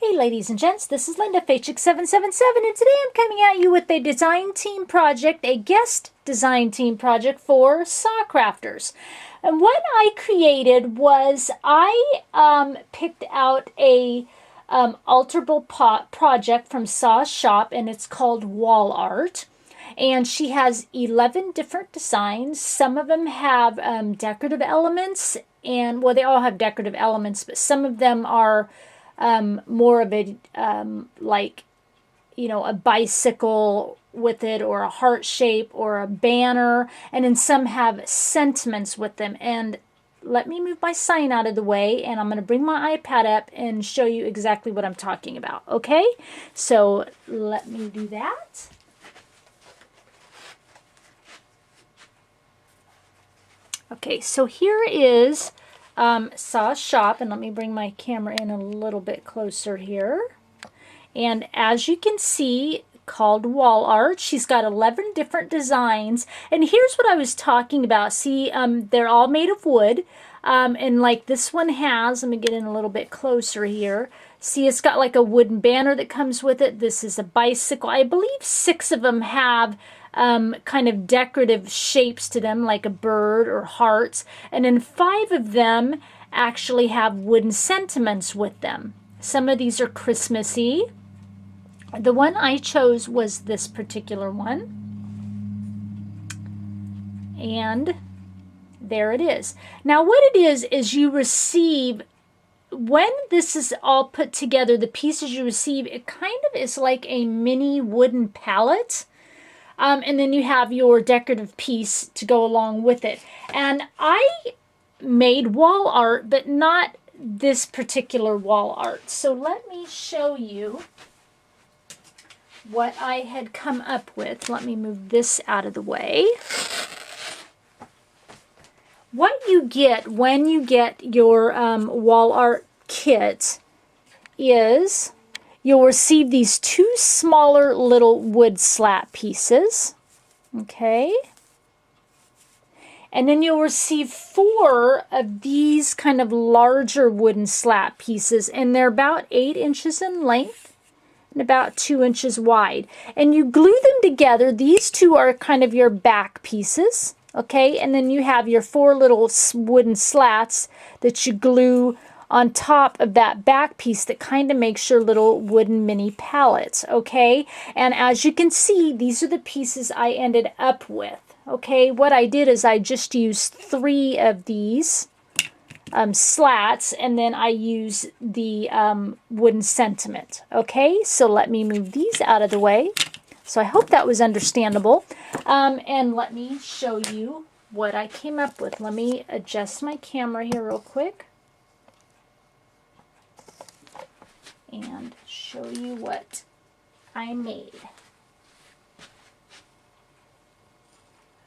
Hey ladies and gents, this is Linda, Chic777, and today I'm coming at you with a design team project, a guest design team project for SaCrafters. And what I created was I picked out a alterable pot project from Sa's shop, and it's called Wall Art. And she has 11 different designs. Some of them have decorative elements, and well, they all have decorative elements, but some of them are more of a like, you know, a bicycle with it, or a heart shape, or a banner, and then some have sentiments with them. And let me move my sign out of the way, and I'm going to bring my iPad up and show you exactly what I'm talking about. Okay, so let me do that. Okay, so here is Sa's shop, and let me bring my camera in a little bit closer here. And as you can see, called Wall Art, she's got 11 different designs. And here's what I was talking about. See, they're all made of wood, and like this one has, let me get in a little bit closer here. See, it's got like a wooden banner that comes with it. This is a bicycle. I believe 6 of them have kind of decorative shapes to them, like a bird or hearts, and then 5 of them actually have wooden sentiments with them. Some of these are Christmassy. The one I chose was this particular one, and there it is. Now what it is you receive, when this is all put together, the pieces you receive, it kind of is like a mini wooden palette. And then you have your decorative piece to go along with it. And I made wall art, but not this particular wall art. So let me show you what I had come up with. Let me move this out of the way. What you get when you get your wall art kit is you'll receive these 2 smaller little wood slat pieces, okay? And then you'll receive 4 of these kind of larger wooden slat pieces, and they're about 8 inches in length and about 2 inches wide. And you glue them together. These 2 are kind of your back pieces, okay? And then you have your 4 little wooden slats that you glue on top of that back piece that kind of makes your little wooden mini palettes, okay? And as you can see, these are the pieces I ended up with, okay? What I did is I just used 3 of these slats, and then I use the wooden sentiment, okay? So let me move these out of the way. So I hope that was understandable. And let me show you what I came up with. Let me adjust my camera here real quick and show you what I made.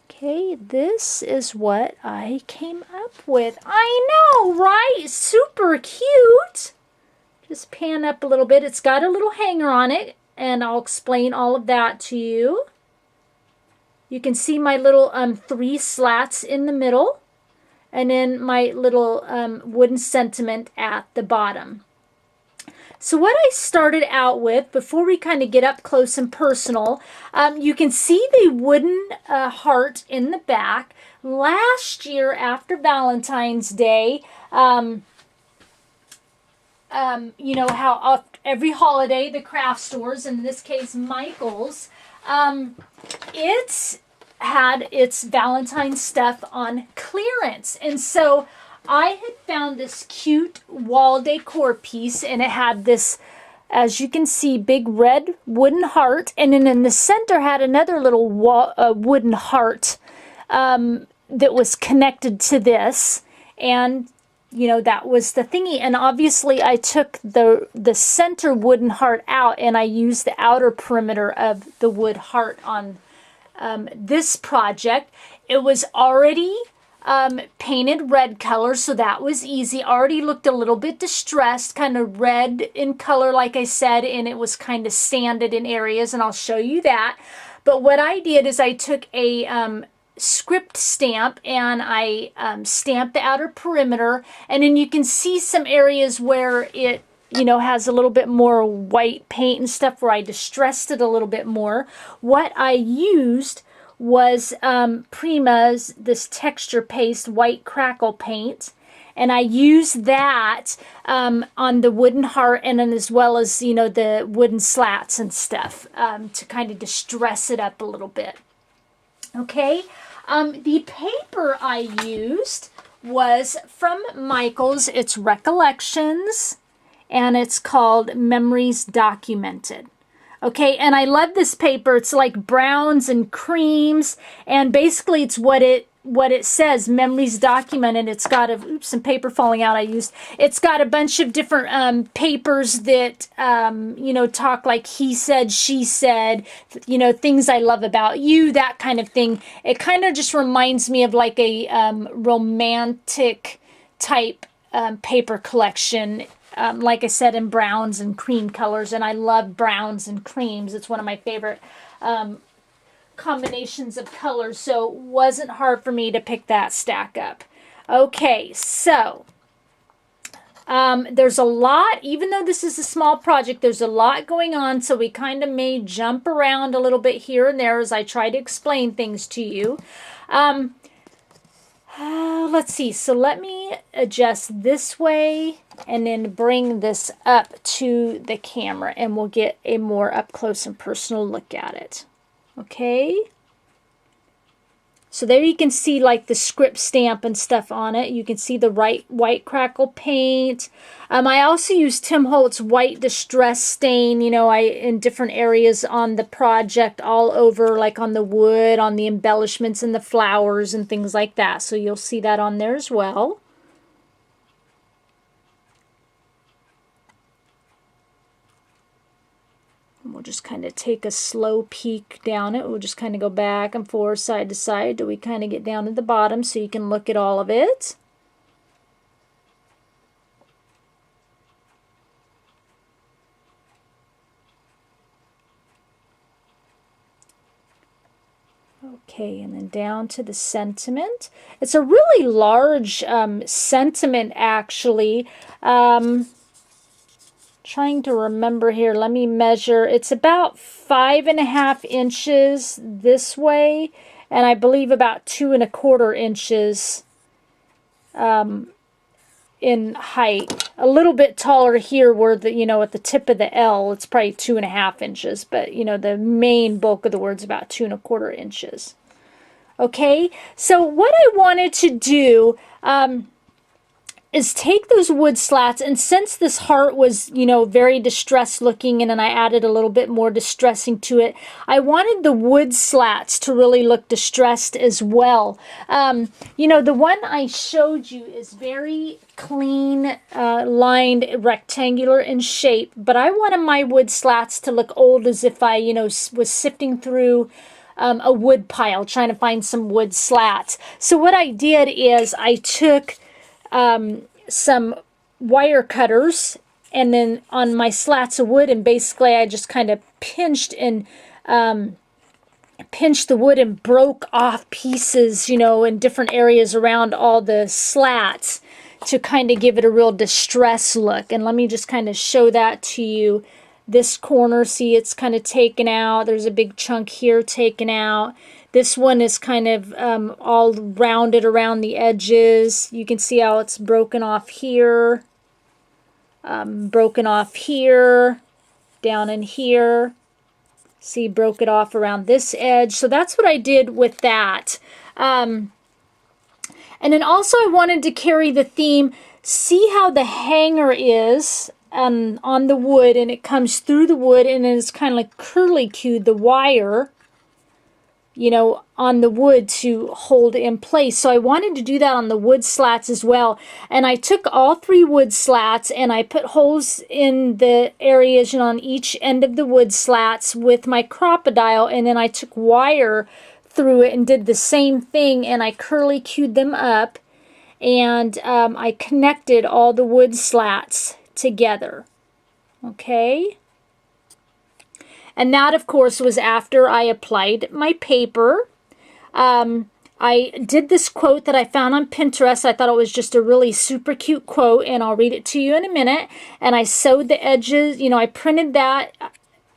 Okay, this is what I came up with. I know, right? Super cute. Just pan up a little bit. It's got a little hanger on it, and I'll explain all of that to you. You can see my little 3 slats in the middle, and then my little wooden sentiment at the bottom. So what I started out with, before we kind of get up close and personal, you can see the wooden heart in the back. Last year, after Valentine's Day, you know how every holiday the craft stores, in this case Michael's, it's had its Valentine's stuff on clearance. And so I had found this cute wall decor piece, and it had this, as you can see, big red wooden heart, and then in the center had another little wooden heart that was connected to this, and you know, that was the thingy. And obviously I took the center wooden heart out, and I used the outer perimeter of the wood heart on this project. It was already painted red color, so that was easy. Already looked a little bit distressed, kind of red in color, like I said, and it was kind of sanded in areas, and I'll show you that. But what I did is I took a script stamp, and I stamped the outer perimeter, and then you can see some areas where it you know, has a little bit more white paint and stuff, where I distressed it a little bit more. What I used was Prima's, this texture paste white crackle paint. And I used that on the wooden heart, and then as well as, you know, the wooden slats and stuff to kind of distress it up a little bit. Okay, the paper I used was from Michaels. It's Recollections, and it's called Memories Documented. Okay, and I love this paper. It's like browns and creams, and basically it's what it says, Memories Documented. It's got some paper falling out I used. It's got a bunch of different papers that, you know, talk like he said, she said, you know, things I love about you, that kind of thing. It kind of just reminds me of like a romantic type paper collection. Like I said, in browns and cream colors, and I love browns and creams. It's one of my favorite combinations of colors, so it wasn't hard for me to pick that stack up. Okay, so there's a lot, even though this is a small project, there's a lot going on, so we kind of may jump around a little bit here and there as I try to explain things to you. Let's see, so let me adjust this way and then bring this up to the camera, and we'll get a more up close and personal look at it. Okay, so there you can see like the script stamp and stuff on it. You can see the white crackle paint. I also used Tim Holtz white distress stain, you know, in different areas on the project, all over, like on the wood, on the embellishments and the flowers and things like that. So you'll see that on there as well. We'll just kind of take a slow peek down it. We'll just kind of go back and forth, side to side, till we kind of get down to the bottom so you can look at all of it. Okay, and then down to the sentiment. It's a really large sentiment, actually. Trying to remember here, let me measure. It's about 5.5 inches this way, and I believe about 2.25 inches in height. A little bit taller here, where the, you know, at the tip of the L, it's probably 2.5 inches, but you know, the main bulk of the word's about 2.25 inches. Okay, so what I wanted to do is take those wood slats, and since this heart was, you know, very distressed looking, and then I added a little bit more distressing to it, I wanted the wood slats to really look distressed as well. You know, the one I showed you is very clean, lined, rectangular in shape, but I wanted my wood slats to look old, as if I, you know, was sifting through a wood pile trying to find some wood slats. So what I did is I took some wire cutters, and then on my slats of wood, and basically I just kind of pinched the wood and broke off pieces, you know, in different areas around all the slats to kind of give it a real distress look. And let me just kind of show that to you. This corner, see, it's kind of taken out. There's a big chunk here taken out. This one is kind of all rounded around the edges. You can see how it's broken off here, broken off here, down in here. See, broke it off around this edge. So that's what I did with that. And then also I wanted to carry the theme. See how the hanger is on the wood, and it comes through the wood, and then it's kind of like curly-cued the wire, you know, on the wood to hold it in place. So I wanted to do that on the wood slats as well. And I took all 3 wood slats, and I put holes in the areas, you know, on each end of the wood slats with my crocodile, and then I took wire through it and did the same thing, and I curly-cued them up, and I connected all the wood slats together. Okay? And that, of course, was after I applied my paper. I did this quote that I found on Pinterest. I thought it was just a really super cute quote, and I'll read it to you in a minute. And I sewed the edges, I printed that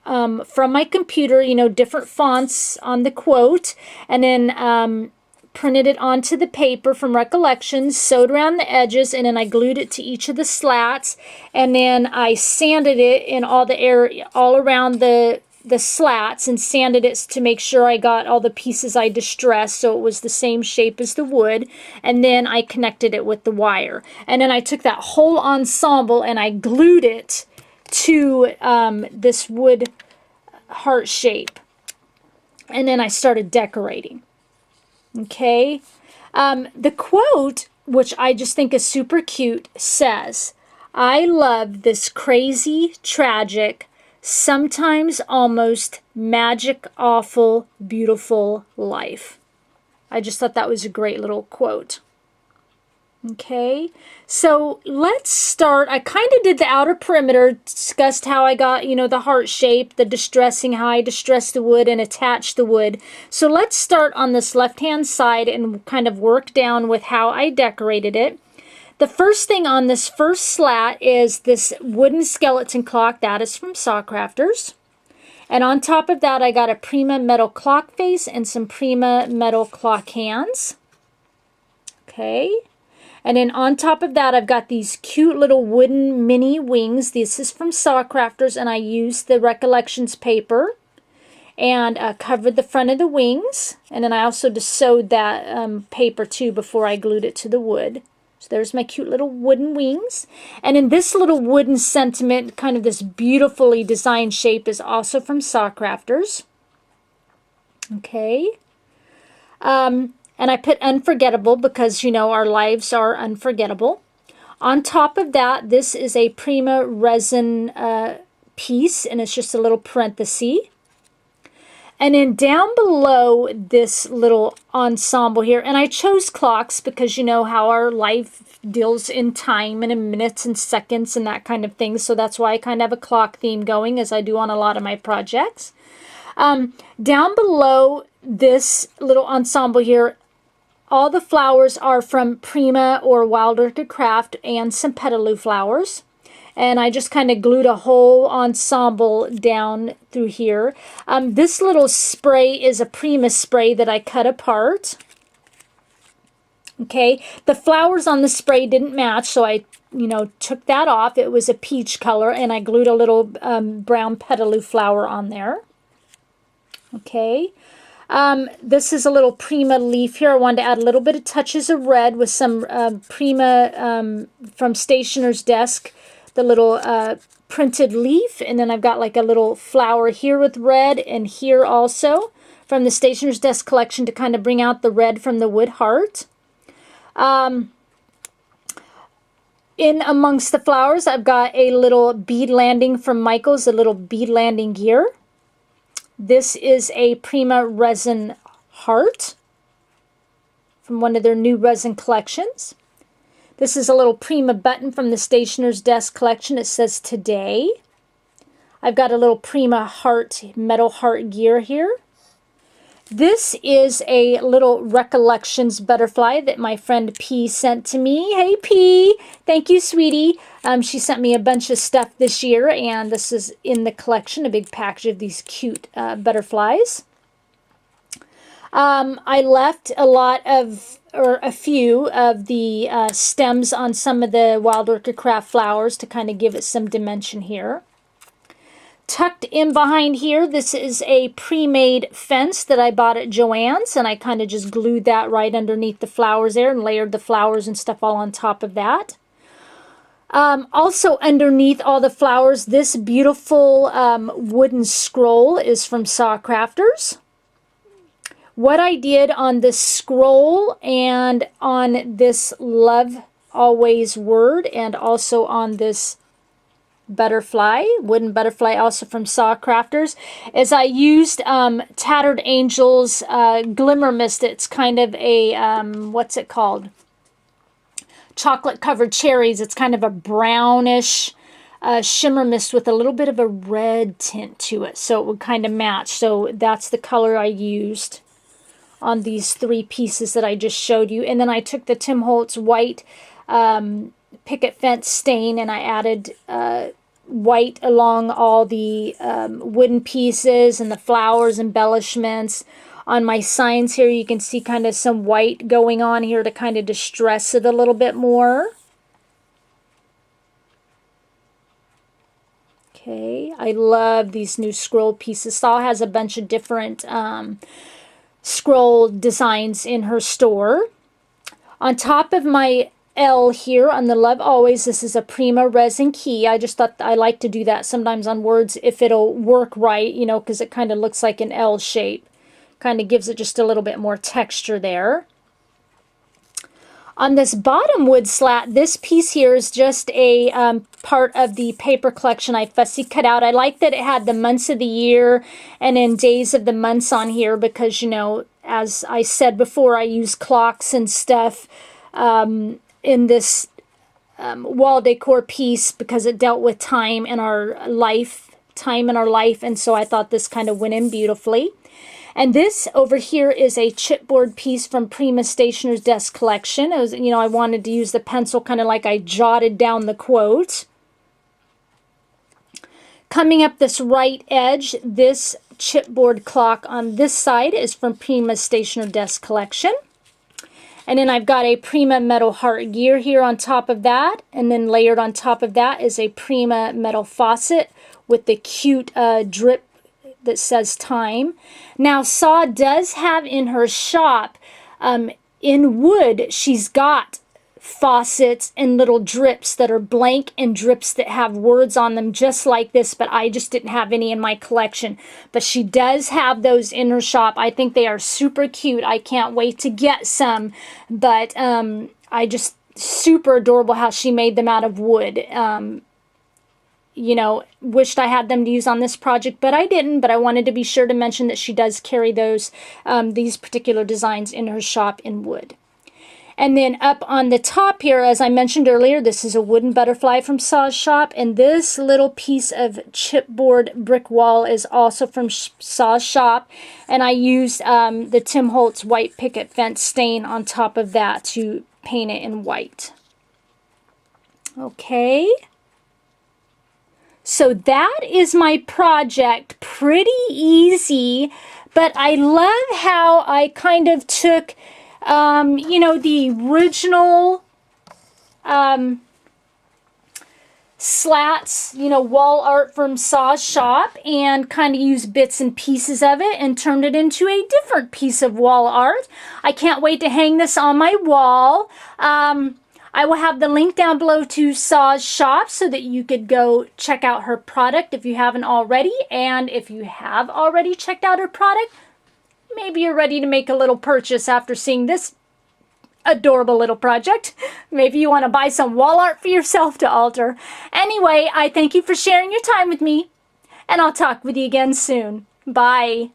from my computer, different fonts on the quote, and then printed it onto the paper from Recollections, sewed around the edges, and then I glued it to each of the slats, and then I sanded it in all the area, all around the slats, and sanded it to make sure I got all the pieces I distressed so it was the same shape as the wood, and then I connected it with the wire. And then I took that whole ensemble and I glued it to this wood heart shape, and then I started decorating. Okay, the quote, which I just think is super cute, says, "I love this crazy, tragic, sometimes almost magic, awful, beautiful life." I just thought that was a great little quote. Okay, so let's start. I kind of did the outer perimeter, discussed how I got, the heart shape, the distressing, how I distressed the wood and attached the wood. So let's start on this left-hand side and kind of work down with how I decorated it. The first thing on this first slat is this wooden skeleton clock. That is from SaCrafters. And on top of that, I got a Prima metal clock face and some Prima metal clock hands. Okay. And then on top of that, I've got these cute little wooden mini wings. This is from SaCrafters, and I used the Recollections paper and covered the front of the wings. And then I also just sewed that paper too before I glued it to the wood. So there's my cute little wooden wings. And then this little wooden sentiment, kind of this beautifully designed shape, is also from SaCrafters. Okay. And I put unforgettable because, our lives are unforgettable. On top of that, this is a Prima resin piece, and it's just a little parenthesis. And then down below this little ensemble here, and I chose clocks because you know how our life deals in time and in minutes and seconds and that kind of thing. So that's why I kind of have a clock theme going, as I do on a lot of my projects. Down below this little ensemble here, all the flowers are from Prima or Wild Orchid Craft and some petaloo flowers. And I just kind of glued a whole ensemble down through here. This little spray is a Prima spray that I cut apart. Okay, the flowers on the spray didn't match, so I, took that off. It was a peach color, and I glued a little brown petaloo flower on there. Okay. This is a little Prima leaf here. I wanted to add a little bit of touches of red with some Prima from Stationer's Desk, the little printed leaf. And then I've got like a little flower here with red, and here also from the Stationer's Desk collection to kind of bring out the red from the wood heart. In amongst the flowers, I've got a little bead landing from Michaels, a little bead landing gear. This is a Prima resin heart from one of their new resin collections. This is a little Prima button from the Stationer's Desk collection. It says today. I've got a little Prima heart, metal heart gear here. This is a little Recollections butterfly that my friend P sent to me. Hey P, thank you, sweetie. She sent me a bunch of stuff this year, and this is in the collection, a big package of these cute butterflies. I left a few of the stems on some of the Wild Orchid Craft flowers to kind of give it some dimension here. Tucked in behind here, this is a pre-made fence that I bought at Joann's, and I kind of just glued that right underneath the flowers there and layered the flowers and stuff all on top of that. Also underneath all the flowers, this beautiful wooden scroll is from SaCrafters. What I did on this scroll and on this Love Always word, and also on this butterfly, wooden butterfly, also from SaCrafters, is I used Tattered Angels Glimmer Mist. It's kind of a, what's it called? Chocolate covered cherries. It's kind of a brownish shimmer mist with a little bit of a red tint to it, so it would kind of match. So that's the color I used on these 3 pieces that I just showed you. And then I took the Tim Holtz white picket fence stain and I added white along all the wooden pieces and the flowers embellishments. On my signs here, you can see kind of some white going on here to kind of distress it a little bit more. Okay, I love these new scroll pieces. Saw has a bunch of different scroll designs in her store. On top of my L here on the Love Always, this is a Prima resin key. I just thought I like to do that sometimes on words if it'll work right, you know, because it kind of looks like an L shape. Kind of gives it just a little bit more texture there. On this bottom wood slat, this piece here is just a part of the paper collection I fussy cut out. I like that it had the months of the year and then days of the months on here because, you know, as I said before, I use clocks and stuff in this wall decor piece because it dealt with time in our life, and so I thought this kind of went in beautifully. And this over here is a chipboard piece from Prima Stationer's Desk Collection. It was, you know, I wanted to use the pencil kind of like I jotted down the quote. Coming up this right edge, this chipboard clock on this side is from Prima Stationer Desk Collection. And then I've got a Prima metal heart gear here on top of that. And then layered on top of that is a Prima metal faucet with the cute drip that says time. Now, Saw does have in her shop, in wood, she's got faucets and little drips that are blank and drips that have words on them just like this, but I just didn't have any in my collection. But she does have those in her shop. I think they are super cute. I can't wait to get some, but I just super adorable how she made them out of wood. You know, wished I had them to use on this project, but I didn't. But I wanted to be sure to mention that she does carry those, these particular designs in her shop in wood. And then up on the top here, as I mentioned earlier, this is a wooden butterfly from Saw's shop. And this little piece of chipboard brick wall is also from Saw's shop. And I used the Tim Holtz white picket fence stain on top of that to paint it in white. Okay. So that is my project. Pretty easy, but I love how I kind of took, you know, the original slats, you know, wall art from Saw's shop and kind of used bits and pieces of it and turned it into a different piece of wall art. I can't wait to hang this on my wall. I will have the link down below to Saw's shop so that you could go check out her product if you haven't already. And if you have already checked out her product, maybe you're ready to make a little purchase after seeing this adorable little project. Maybe you want to buy some wall art for yourself to alter. Anyway, I thank you for sharing your time with me, and I'll talk with you again soon. Bye.